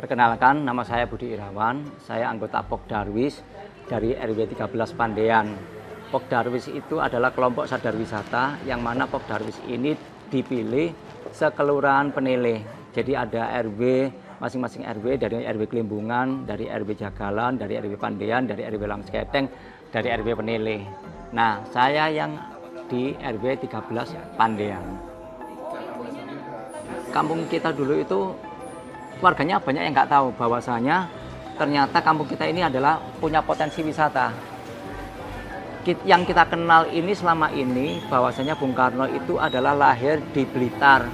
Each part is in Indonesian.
Perkenalkan, nama saya Budi Irawan, saya anggota Pok Darwis dari RW 13 Pandean. Pok Darwis itu adalah kelompok sadar wisata yang mana Pok Darwis ini dipilih sekelurahan Penele. Jadi ada RW, masing-masing RW dari RW Kelimbungan, dari RW Jagalan, dari RW Pandean, dari RW Langsketeng, dari RW Penele. Nah, saya yang di RW 13 Pandean. Kampung kita dulu itu warganya banyak yang nggak tahu bahwasanya ternyata kampung kita ini adalah punya potensi wisata. Yang kita kenal ini selama ini bahwasanya Bung Karno itu adalah lahir di Blitar,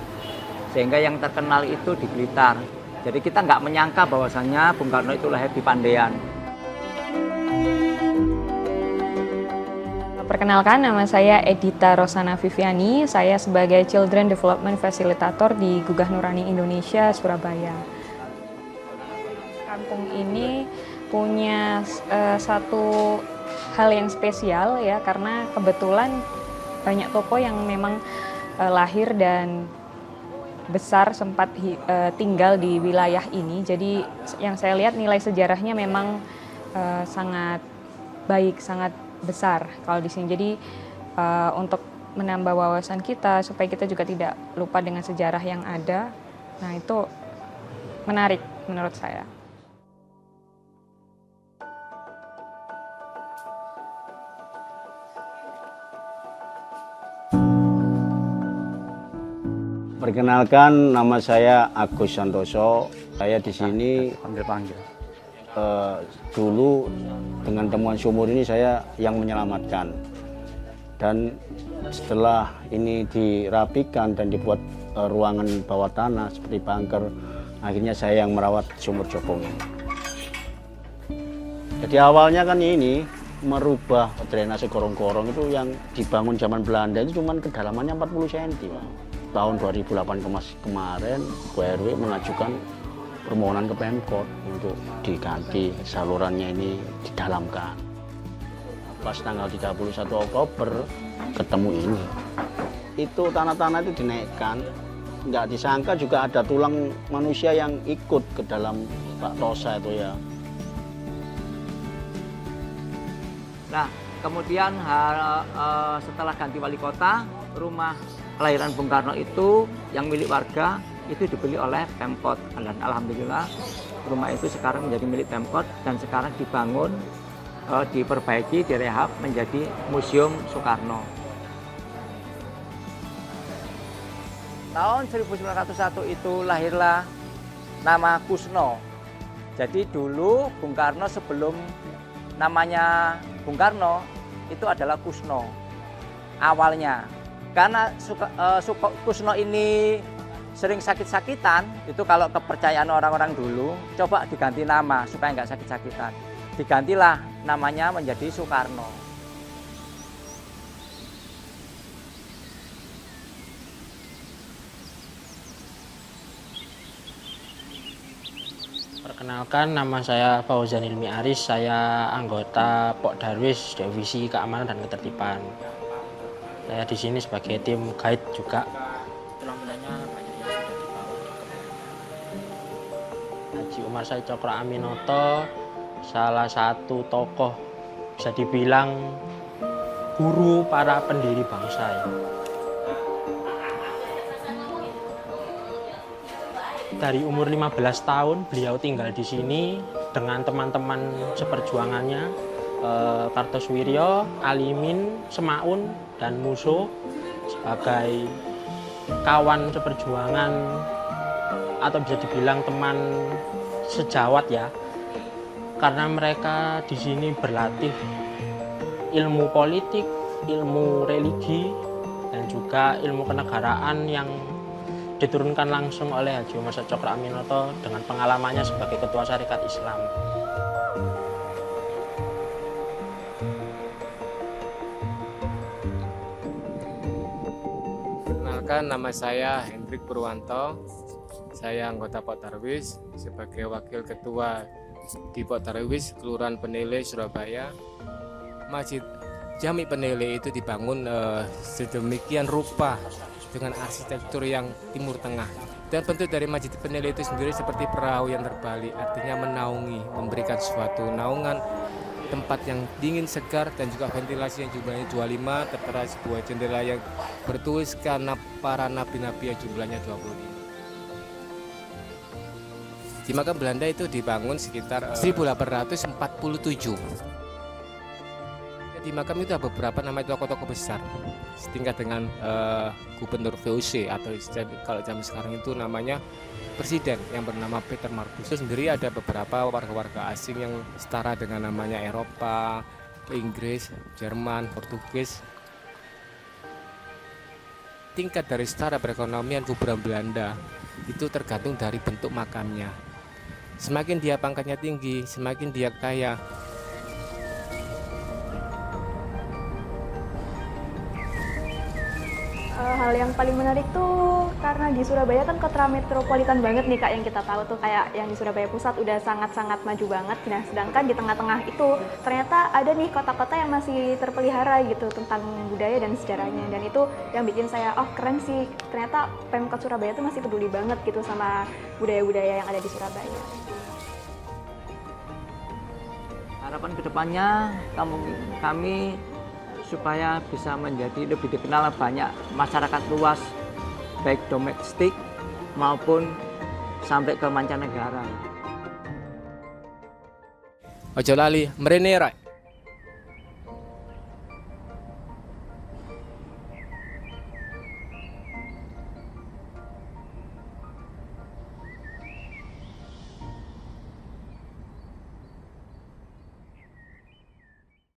sehingga yang terkenal itu di Blitar. Jadi kita nggak menyangka bahwasanya Bung Karno itu lahir di Pandean. Perkenalkan, nama saya Edita Rosana Viviani. Saya sebagai Children Development Facilitator di Gugah Nurani Indonesia, Surabaya. Kampung ini punya satu hal yang spesial ya, karena kebetulan banyak tokoh yang memang lahir dan besar sempat tinggal di wilayah ini. Jadi yang saya lihat nilai sejarahnya memang sangat baik, sangat besar kalau di sini. Jadi untuk menambah wawasan kita supaya kita juga tidak lupa dengan sejarah yang ada. Nah, itu menarik menurut saya. Perkenalkan, nama saya Agus Santoso. Saya di sini Panggil. Dulu dengan temuan sumur ini saya yang menyelamatkan, dan setelah ini dirapikan dan dibuat ruangan bawah tanah seperti bunker, akhirnya saya yang merawat sumur Jopong. Jadi awalnya kan ini merubah drainase gorong-gorong itu yang dibangun zaman Belanda itu cuma kedalamannya 40 cm. Tahun 2008 kemarin BRW mengajukan permohonan ke Pemkot untuk diganti salurannya ini didalamkan. Pas tanggal 31 Oktober ketemu ini. Itu tanah-tanah itu dinaikkan. Nggak disangka juga ada tulang manusia yang ikut ke dalam Pak Tosa itu ya. Nah, kemudian setelah ganti wali kota, rumah kelahiran Bung Karno itu yang milik warga itu dibeli oleh Pemkot, dan alhamdulillah rumah itu sekarang menjadi milik Pemkot dan sekarang dibangun, diperbaiki, direhab menjadi Museum Soekarno. Tahun 1901 itu lahirlah nama Kusno. Jadi dulu Bung Karno sebelum namanya Bung Karno itu adalah Kusno awalnya. Karena Kusno ini sering sakit-sakitan, itu kalau kepercayaan orang-orang dulu, coba diganti nama supaya nggak sakit-sakitan. Digantilah namanya menjadi Soekarno. Perkenalkan, nama saya Fauzan Ilmi Aris, saya anggota Pok Darwis, Divisi Keamanan dan Ketertiban. Saya di sini sebagai tim guide juga. Haji Umar Said Cokro Aminoto, salah satu tokoh bisa dibilang guru para pendiri bangsa ya. Dari umur 15 tahun beliau tinggal di sini dengan teman-teman seperjuangannya, Kartosuwiryo, Alimin, Semaun, dan Muso sebagai kawan seperjuangan atau bisa dibilang teman sejawat ya, karena mereka di sini berlatih ilmu politik, ilmu religi, dan juga ilmu kenegaraan yang diturunkan langsung oleh Haji Umar Said Cokro Aminoto dengan pengalamannya sebagai Ketua Syarikat Islam. Perkenalkan, nama saya Hendrik Purwanto. Saya anggota Pok Darwis sebagai Wakil Ketua di Pok Darwis, Kelurahan Penele, Surabaya. Masjid Jami Penele itu dibangun sedemikian rupa dengan arsitektur yang Timur Tengah. Dan bentuk dari Masjid Penilai itu sendiri seperti perahu yang terbalik, artinya menaungi, memberikan suatu naungan, tempat yang dingin segar dan juga ventilasi yang jumlahnya 25, tertera sebuah jendela yang bertuliskan para nabi-nabi yang jumlahnya 25. Di makam Belanda itu dibangun sekitar 1847. Di makam itu ada beberapa nama tokoh-tokoh besar setingkat dengan gubernur VOC atau kalau zaman sekarang itu namanya presiden yang bernama Peter Marcus. Itu sendiri ada beberapa warga-warga asing yang setara dengan namanya Eropa, Inggris, Jerman, Portugis. Tingkat dari setara perekonomian gubernur Belanda itu tergantung dari bentuk makamnya. Semakin dia pangkatnya tinggi, semakin dia kaya. Hal yang paling menarik tuh karena di Surabaya kan kota metropolitan banget nih Kak, yang kita tahu tuh kayak yang di Surabaya Pusat udah sangat-sangat maju banget. Nah, sedangkan di tengah-tengah itu ternyata ada nih kota-kota yang masih terpelihara gitu tentang budaya dan sejarahnya. Dan itu yang bikin saya, oh keren sih, ternyata Pemkot Surabaya tuh masih peduli banget gitu sama budaya-budaya yang ada di Surabaya. Harapan kedepannya kami supaya bisa menjadi lebih dikenal banyak masyarakat luas, baik domestik maupun sampai ke mancanegara. Ojo lali, mrene rek.